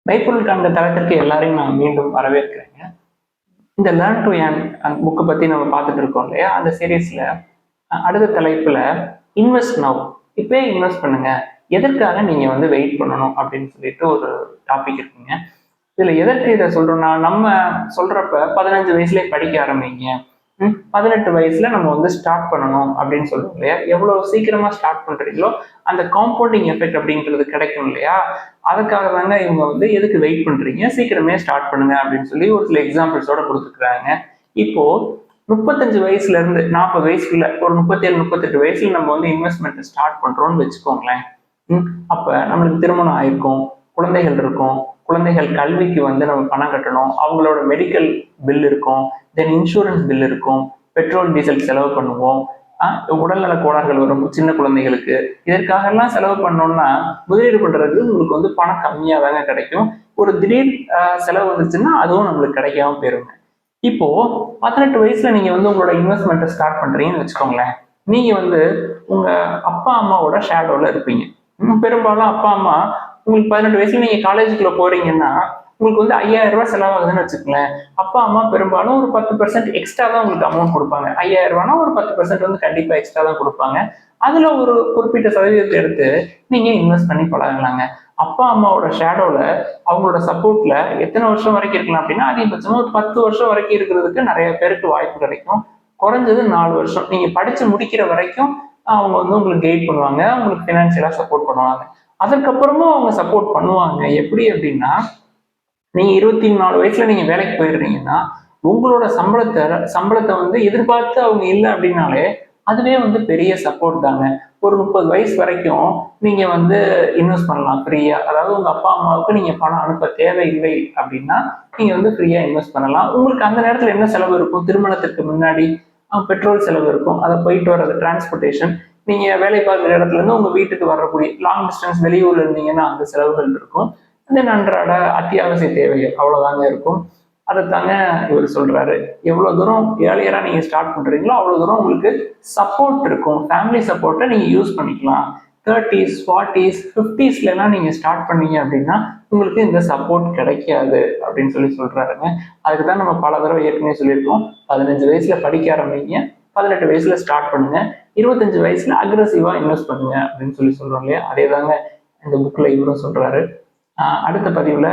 மெய்ப்பொருள் காண்க தளத்திற்கு எல்லாரையும் நான் மீண்டும் வரவேற்கிறேங்க. இந்த லேர்ன் டு ஏர்ன் புக்கை பத்தி நம்ம பார்த்துட்டு இருக்கோம் இல்லையா? அந்த சீரீஸ்ல அடுத்த தலைப்புல இன்வெஸ்ட் நவ், இப்பயே இன்வெஸ்ட் பண்ணுங்க, எதற்காக நீங்க வந்து வெயிட் பண்ணணும் அப்படின்னு சொல்லிட்டு ஒரு டாபிக் இருக்குங்க. இதுல எதற்கு இதை சொல்றோம்னா, நம்ம சொல்றப்ப 15 வயசுலயே படிக்க ஆரம்பிங்க, 18 வயசுல நம்ம வந்து ஸ்டார்ட் பண்ணணும் அப்படின்னு சொல்லுவோம் இல்லையா? எவ்வளவு சீக்கிரமா ஸ்டார்ட் பண்றீங்களோ அந்த காம்பவுண்டிங் எஃபெக்ட் அப்படின்றது கிடைக்கும் இல்லையா? அதுக்காக தாங்க இவங்க வந்து எதுக்கு வெயிட் பண்றீங்க, சீக்கிரமே ஸ்டார்ட் பண்ணுங்க அப்படின்னு சொல்லி ஒரு சில எக்ஸாம்பிள்ஸோட கொடுத்துருக்காங்க. இப்போ 35 வயசுல இருந்து 40 வயசுக்குள்ள ஒரு 37 38 வயசுல நம்ம வந்து இன்வெஸ்ட்மெண்ட் ஸ்டார்ட் பண்றோம்னு வச்சுக்கோங்களேன். அப்ப நம்மளுக்கு திருமணம் ஆயிருக்கும், குழந்தைகள் இருக்கும், குழந்தைகள் கல்விக்கு வந்து நம்ம பணம் கட்டணும், அவங்களோட மெடிக்கல் பில் இருக்கும், தென் இன்சூரன்ஸ் பில் இருக்கும், பெட்ரோல் டீசல் செலவு பண்ணுவோம், உடல்நல கோளாறுகள் வரும் சின்ன குழந்தைகளுக்கு. இதற்காக எல்லாம் செலவு பண்ணோம்னா முதலீடு பண்றதுக்கு உங்களுக்கு வந்து பணம் கம்மியா தாங்க கிடைக்கும். ஒரு திடீர் செலவு வந்துச்சுன்னா அதுவும் நம்மளுக்கு கிடைக்காம போயிருங்க. இப்போ 18 வயசுல நீங்க வந்து உங்களோட இன்வெஸ்ட்மெண்ட்டை ஸ்டார்ட் பண்றீங்கன்னு வச்சுக்கோங்களேன். நீங்க வந்து உங்க அப்பா அம்மாவோட ஷேடோல இருப்பீங்க. பெரும்பாலும் அப்பா அம்மா உங்களுக்கு 18 வயசுல நீங்க காலேஜுக்குள்ள போறீங்கன்னா உங்களுக்கு வந்து 5000 ரூபாய் செலவாகுதுன்னு வச்சுக்கோங்களேன். அப்பா அம்மா பெரும்பாலும் ஒரு 10% எக்ஸ்ட்ரா தான் உங்களுக்கு அமௌண்ட் கொடுப்பாங்க. 5000 ரூபாய்னா ஒரு 10% வந்து கண்டிப்பா எக்ஸ்ட்ரா தான் கொடுப்பாங்க. அதுல ஒரு குறிப்பிட்ட சதவீதத்தை எடுத்து நீங்க இன்வெஸ்ட் பண்ணி பழகலாங்க. அப்பா அம்மாவோட ஷேடோல அவங்களோட சப்போர்ட்ல எத்தனை வருஷம் வரைக்கும் இருக்கலாம் அப்படின்னா, அதிகபட்சமா ஒரு 10 வருஷம் வரைக்கும் இருக்கிறதுக்கு நிறைய பேருக்கு வாய்ப்பு கிடைக்கும். குறைஞ்சது 4 வருஷம் நீங்க படிச்சு முடிக்கிற வரைக்கும் அவங்க வந்து உங்களுக்கு கைட் பண்ணுவாங்க, உங்களுக்கு பினான்சியலா சப்போர்ட் பண்ணுவாங்க. அதுக்கப்புறமும் அவங்க சப்போர்ட் பண்ணுவாங்க. எப்படி அப்படின்னா, நீங்க 24 வயசுல நீங்க வேலைக்கு போயிடுறீங்கன்னா உங்களோட சம்பளத்தை வந்து எதிர்பார்த்து அவங்க இல்லை அப்படின்னாலே அதுவே வந்து பெரிய சப்போர்ட் தாங்க. ஒரு 30 வயசு வரைக்கும் நீங்க வந்து இன்வெஸ்ட் பண்ணலாம் ஃப்ரீயா. அதாவது உங்க அப்பா அம்மாவுக்கு நீங்க பணம் அனுப்ப தேவையில்லை அப்படின்னா நீங்க வந்து ஃப்ரீயா இன்வெஸ்ட் பண்ணலாம். உங்களுக்கு அந்த நேரத்துல என்ன செலவு இருக்கும்? திருமணத்துக்கு முன்னாடி பெட்ரோல் செலவு இருக்கும், அதை போயிட்டு வர்றது டிரான்ஸ்போர்டேஷன், நீங்க வேலை பார்க்குற இடத்துல இருந்து உங்க வீட்டுக்கு வரக்கூடிய லாங் டிஸ்டன்ஸ் வெளியூர்ல இருந்தீங்கன்னா அந்த செலவுகள் இருக்கும். தென் அன்றாட அத்தியாவசிய தேவைகள் அவ்வளவுதாங்க இருக்கும். அதைத்தாங்க இவர் சொல்றாரு. எவ்வளவு தூரம் ஏர்லியரா நீங்க ஸ்டார்ட் பண்றீங்களோ அவ்வளவு தூரம் உங்களுக்கு சப்போர்ட் இருக்கும். ஃபேமிலி சப்போர்ட்டை நீங்க யூஸ் பண்ணிக்கலாம். 30s 40s 50s எல்லாம் நீங்க ஸ்டார்ட் பண்ணீங்க அப்படின்னா உங்களுக்கு இந்த சப்போர்ட் கிடைக்காது அப்படின்னு சொல்லி சொல்றாருங்க. அதுக்கு தான் நம்ம பல தடவை ஏற்கனவே சொல்லியிருக்கோம். 15 வயசுல படிக்க ஆரம்பிங்க, 18 வயசுல ஸ்டார்ட் பண்ணுங்க, 25 வயசுல அக்ரெசிவா இன்வெஸ்ட் பண்ணுங்க அப்படின்னு சொல்லி சொல்றோம் இல்லையா? அதே தாங்க இந்த புக்ல இவரும் சொல்றாரு. அடுத்த பதிவுல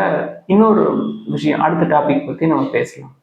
இன்னொரு விஷயம், அடுத்த டாபிக் பத்தி நம்ம பேசலாம்.